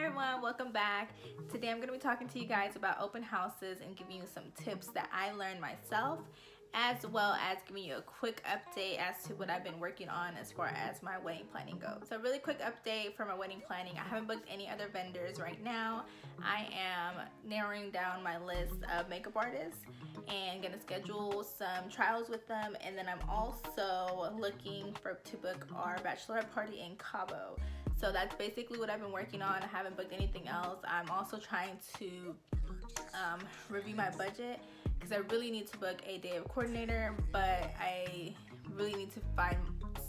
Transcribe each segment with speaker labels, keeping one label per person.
Speaker 1: everyone, welcome back. Today I'm going to be talking to you guys about open houses and giving you some tips that I learned myself, as well as giving you a quick update as to what I've been working on as far as my wedding planning goes. So really quick update for my wedding planning. I haven't booked any other vendors right now. I am narrowing down my list of makeup artists and gonna schedule some trials with them, and then I'm also looking to book our bachelorette party in Cabo. So that's basically what I've been working on. I haven't booked anything else. I'm also trying to review my budget because I really need to book a day of coordinator, but I really need to find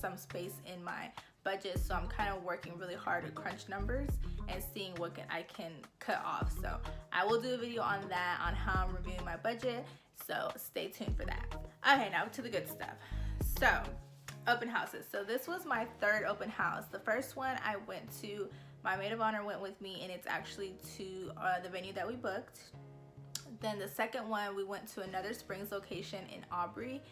Speaker 1: some space in my budget. So I'm kind of working really hard to crunch numbers and seeing what I can cut off. So I will do a video on that, on how I'm reviewing my budget. So stay tuned for that. Okay, now to the good stuff. So open houses. So this was my third open house. The first one I went to, my Maid of Honor went with me, and it's actually to the venue that we booked. Then the second one, we went to another Springs location in Aubrey,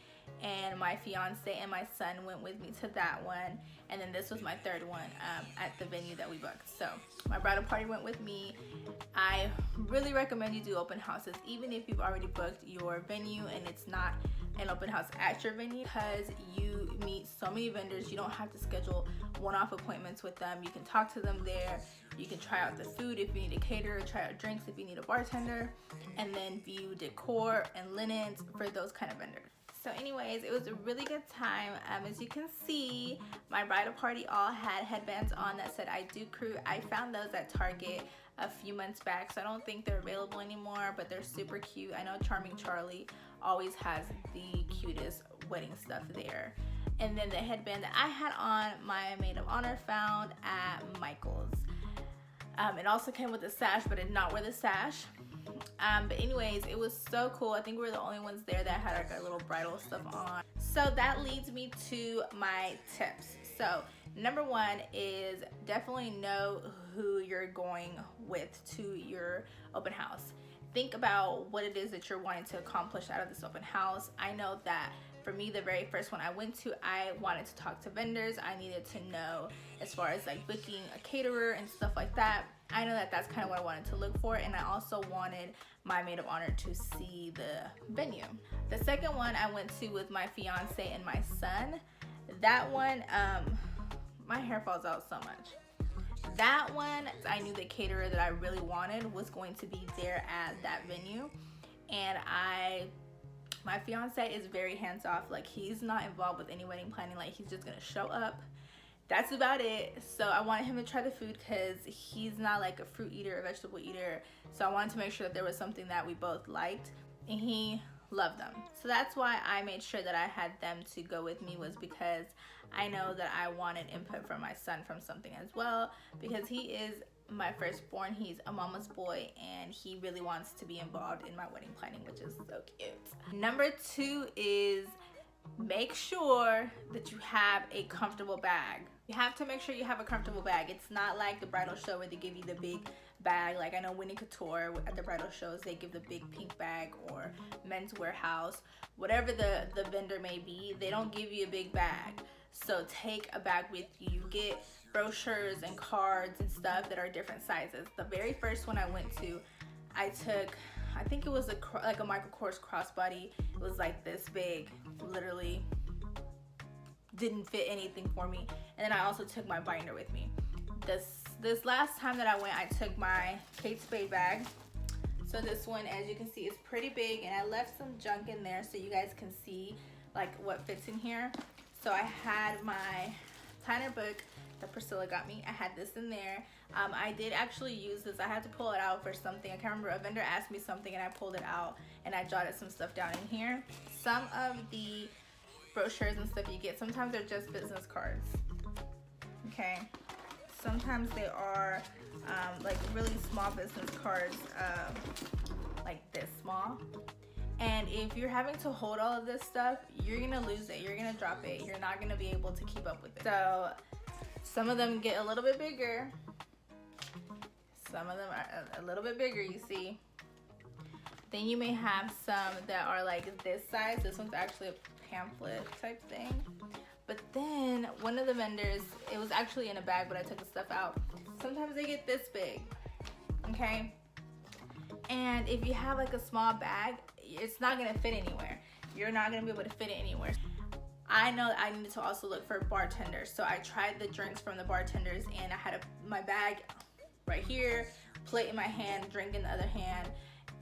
Speaker 1: and my fiance and my son went with me to that one. And then this was my third one at the venue that we booked. So my bridal party went with me. I really recommend you do open houses, even if you've already booked your venue and it's not an open house at your venue, because you meet so many vendors. You don't have to schedule one-off appointments with them. You can talk to them there. You can try out the food if you need a caterer, try out drinks if you need a bartender, and then view decor and linens for those kind of vendors. So anyways, it was a really good time. As you can see, my bridal party all had headbands on that said "I do crew." I found those at Target a few months back, so I don't think they're available anymore, but they're super cute. I know Charming Charlie always has the cutest wedding stuff there. And then the headband that I had on, my Maid of Honor found at Michael's. It also came with a sash, but I did not wear the sash. But anyways, it was so cool. I think we were the only ones there that had like our little bridal stuff on. So that leads me to my tips. So number one is definitely know who you're going with to your open house. Think about what it is that you're wanting to accomplish out of this open house. I know that for me, the very first one I went to, I wanted to talk to vendors. I needed to know as far as like booking a caterer and stuff like that. I know that that's kind of what I wanted to look for, and I also wanted my Maid of Honor to see the venue. The second one I went to with my fiance and my son. That one, my hair falls out so much. That one, I knew the caterer that I really wanted was going to be there at that venue, and my fiance is very hands-off. Like, he's not involved with any wedding planning. Like, he's just gonna show up. That's about it. So I wanted him to try the food because he's not like a fruit eater or vegetable eater. So I wanted to make sure that there was something that we both liked, and he loved them. So that's why I made sure that I had them to go with me, was because I know that I wanted input from my son from something as well, because he is my firstborn. He's a mama's boy, and he really wants to be involved in my wedding planning, which is so cute. Number two is make sure that you have a comfortable bag. You have to make sure you have a comfortable bag. It's not like the bridal show where they give you the big bag. Like, I know Winnie Couture at the bridal shows, they give the big pink bag, or Men's Warehouse, whatever the vendor may be, they don't give you a big bag. So take a bag with you. You get brochures and cards and stuff that are different sizes. The very first one I went to, I took, I think it was like a Michael Kors crossbody. It was like this big, literally didn't fit anything for me. And then I also took my binder with me. This last time that I went, I took my Kate Spade bag. So this one, as you can see, is pretty big, and I left some junk in there so you guys can see like what fits in here. So I had my planner book that Priscilla got me. I had this in there. I did actually use this. I had to pull it out for something. I can't remember. A vendor asked me something, and I pulled it out, and I jotted some stuff down in here. Some of the brochures and stuff you get, sometimes they're just business cards. Okay. Sometimes they are like really small business cards, like this small. And if you're having to hold all of this stuff, you're gonna lose it. You're gonna drop it. You're not gonna be able to keep up with it. So some of them get a little bit bigger. Some of them are a little bit bigger, you see. Then you may have some that are like this size. This one's actually a pamphlet type thing. But then one of the vendors, it was actually in a bag, but I took the stuff out. Sometimes they get this big. okay? And if you have like a small bag, it's not gonna fit anywhere. You're not gonna be able to fit it anywhere. I know I needed to also look for bartenders, so I tried the drinks from the bartenders, and I had my bag right here, plate in my hand, drink in the other hand.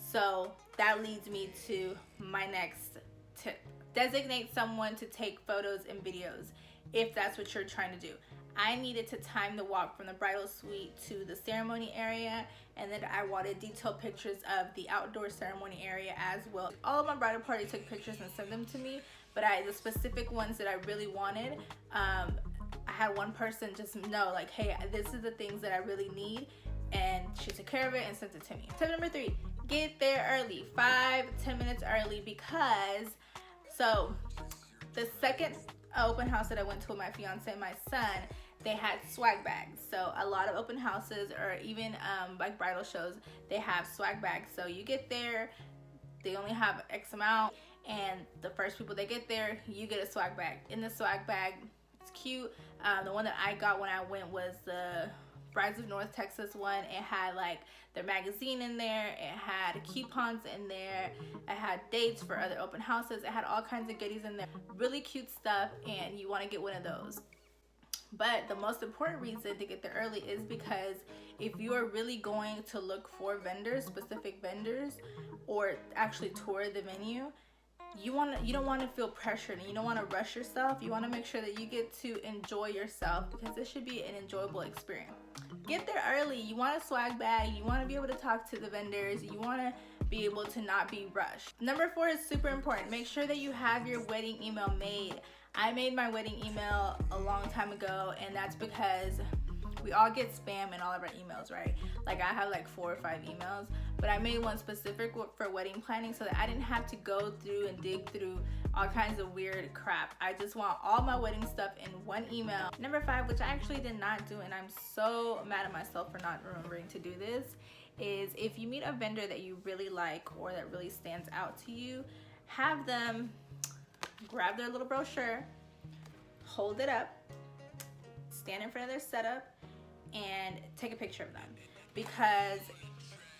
Speaker 1: So that leads me to my next tip. Designate someone to take photos and videos if that's what you're trying to do. I needed to time the walk from the bridal suite to the ceremony area, and then I wanted detailed pictures of the outdoor ceremony area as well. All of my bridal party took pictures and sent them to me, but the specific ones that I really wanted, I had one person just know like, hey, this is the things that I really need, and she took care of it and sent it to me. Tip number 3, get there early, 5-10 minutes early, because so the second open house that I went to with my fiance and my son, they had swag bags. So a lot of open houses, or even like bridal shows, they have swag bags. So you get there, they only have X amount, and the first people that get there, you get a swag bag. In the swag bag, it's cute. The one that I got when I went was the Brides of North Texas one. It had like their magazine in there, it had coupons in there, it had dates for other open houses, it had all kinds of goodies in there. Really cute stuff, and you want to get one of those. But the most important reason to get there early is because if you are really going to look for vendors, specific vendors, or actually tour the venue, you don't want to feel pressured, and you don't want to rush yourself. You want to make sure that you get to enjoy yourself, because this should be an enjoyable experience. Get there early. You want a swag bag, you want to be able to talk to the vendors, you want to be able to not be rushed. Number 4 is super important. Make sure that you have your wedding email made. I made my wedding email a long time ago, and that's because we all get spam in all of our emails, right? Like I have like 4 or 5 emails, but I made one specific for wedding planning so that I didn't have to go through and dig through all kinds of weird crap. I just want all my wedding stuff in one email. Number 5, which I actually did not do, and I'm so mad at myself for not remembering to do this, is if you meet a vendor that you really like or that really stands out to you, have them grab their little brochure, hold it up, stand in front of their setup, and take a picture of them, because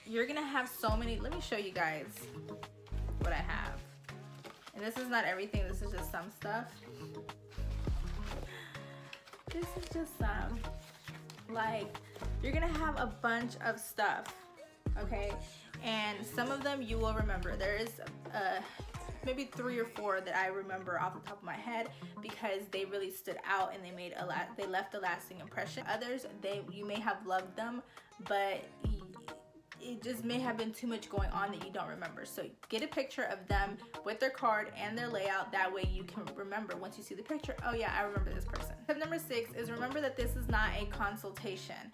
Speaker 1: you're gonna have so many. Let me show you guys what I have, and this is not everything, this is just some stuff. This is just some, like, you're gonna have a bunch of stuff, okay, and some of them you will remember. There is maybe 3 or 4 that I remember off the top of my head, because they really stood out and they left a lasting impression. Others, you may have loved them, but it just may have been too much going on that you don't remember. So get a picture of them with their card and their layout. That way you can remember once you see the picture, oh yeah, I remember this person. Tip number 6 is remember that this is not a consultation.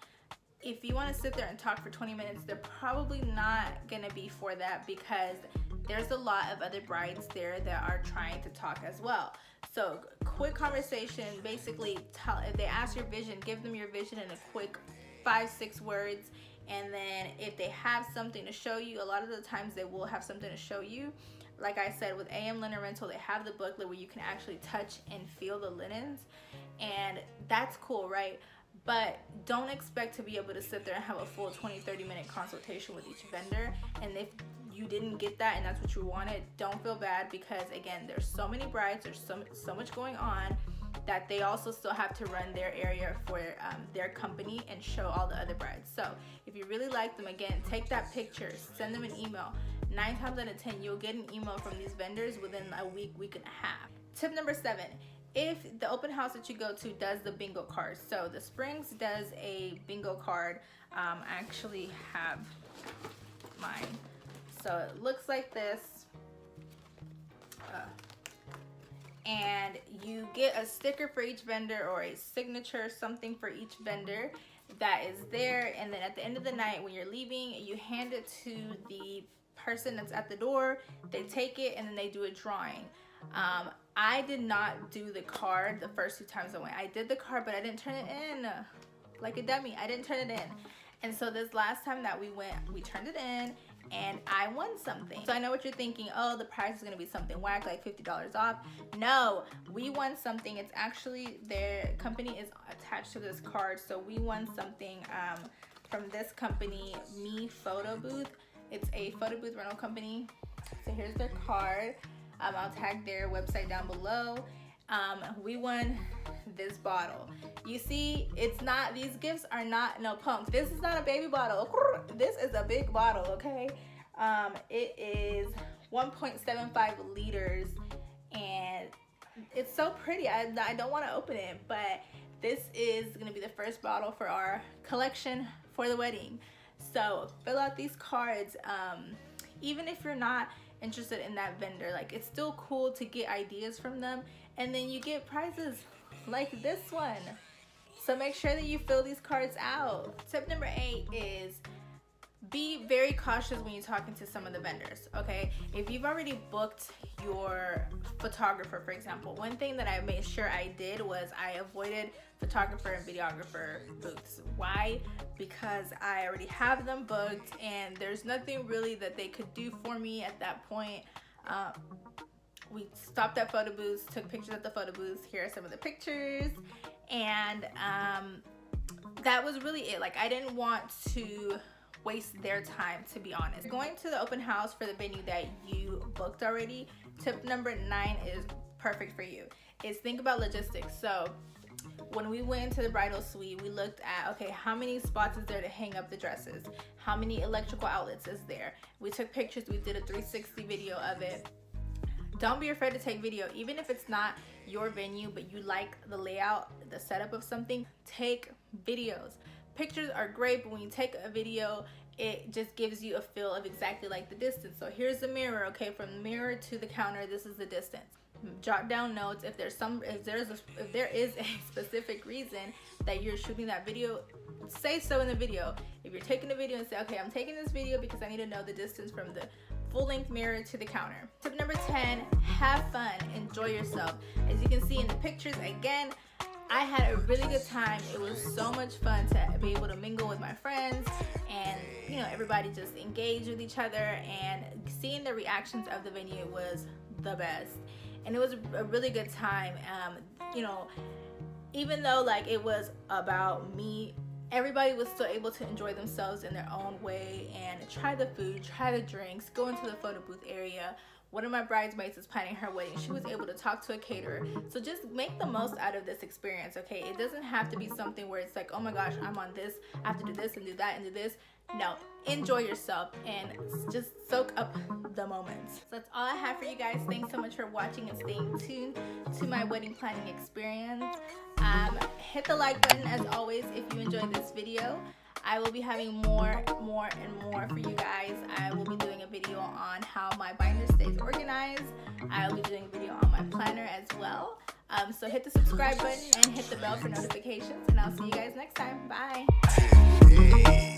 Speaker 1: If you want to sit there and talk for 20 minutes, they're probably not gonna be for that, because there's a lot of other brides there that are trying to talk as well. So quick conversation, basically if they ask your vision, give them your vision in a quick 5-6 words. And then if they have something to show you, a lot of the times they will have something to show you. Like I said, with AM Linen Rental, they have the booklet where you can actually touch and feel the linens, and that's cool, right? But don't expect to be able to sit there and have a full 20-30 minute consultation with each vendor. And if you didn't get that and that's what you wanted, don't feel bad, because again, there's so many brides, there's so much going on, that they also still have to run their area for their company and show all the other brides. So if you really like them, again, take that picture, send them an email. 9 times out of 10, you'll get an email from these vendors within a week and a half. Tip number 7, if the open house that you go to does the bingo cards. So the Springs does a bingo card. I actually have mine. So it looks like this. And you get a sticker for each vendor, or a signature, something for each vendor that is there. And then at the end of the night, when you're leaving, you hand it to the person that's at the door. They take it, and then they do a drawing. I did not do the card the first 2 times I went. I did the card, but I didn't turn it in like a dummy. I didn't turn it in. And so this last time that we went, we turned it in, and I won something. So I know what you're thinking, oh, the prize is gonna be something whack, like $50 off. No, we won something. It's actually, their company is attached to this card, so we won something from this company, Me Photo Booth. It's a photo booth rental company. So here's their card. I'll tag their website down below. We won this bottle. You see, it's not, these gifts are not no punks. This is not a baby bottle. This is a big bottle, okay? It is 1.75 liters and it's so pretty. I don't want to open it, but this is going to be the first bottle for our collection for the wedding. So fill out these cards. Even if you're not interested in that vendor, like, it's still cool to get ideas from them, and then you get prizes like this one. So make sure that you fill these cards out. Tip number 8 is be very cautious when you're talking to some of the vendors, okay? If you've already booked your photographer, for example, one thing that I made sure I did was I avoided photographer and videographer booths. Why? Because I already have them booked and there's nothing really that they could do for me at that point. We stopped at photo booths, took pictures at the photo booths. Here are some of the pictures, and that was really it. Like, I didn't want to waste their time, to be honest. Going to the open house for the venue that you booked already, tip number 9 is perfect for you. Is think about logistics. So when we went into the bridal suite, we looked at, okay, how many spots is there to hang up the dresses? How many electrical outlets is there? We took pictures, we did a 360 video of it. Don't be afraid to take video, even if it's not your venue, but you like the layout, the setup of something, take videos. Pictures are great, but when you take a video, it just gives you a feel of exactly like the distance. So here's the mirror, okay, from the mirror to the counter, this is the distance. Jot down notes. If there is a specific reason that you're shooting that video, say so in the video. If you're taking a video, and say, okay, I'm taking this video because I need to know the distance from the full-length mirror to the counter. Tip number 10, have fun, enjoy yourself. As you can see in the pictures, again, I had a really good time. It was so much fun to be able to mingle with my friends, and you know, everybody just engaged with each other, and seeing the reactions of the venue was the best. And it was a really good time. You know, even though like it was about me, everybody was still able to enjoy themselves in their own way and try the food, try the drinks, go into the photo booth area. One of my bridesmaids is planning her wedding. She was able to talk to a caterer. So just make the most out of this experience, okay? It doesn't have to be something where it's like, oh my gosh, I'm on this, I have to do this and do that and do this. No, enjoy yourself and just soak up the moments. So that's all I have for you guys. Thanks so much for watching and staying tuned to my wedding planning experience. Hit the like button as always if you enjoyed this video. I will be having more and more for you guys. I will be doing a video on how my binder stays organized. I will be doing a video on my planner as well. So hit the subscribe button and hit the bell for notifications, and I'll see you guys next time. Bye.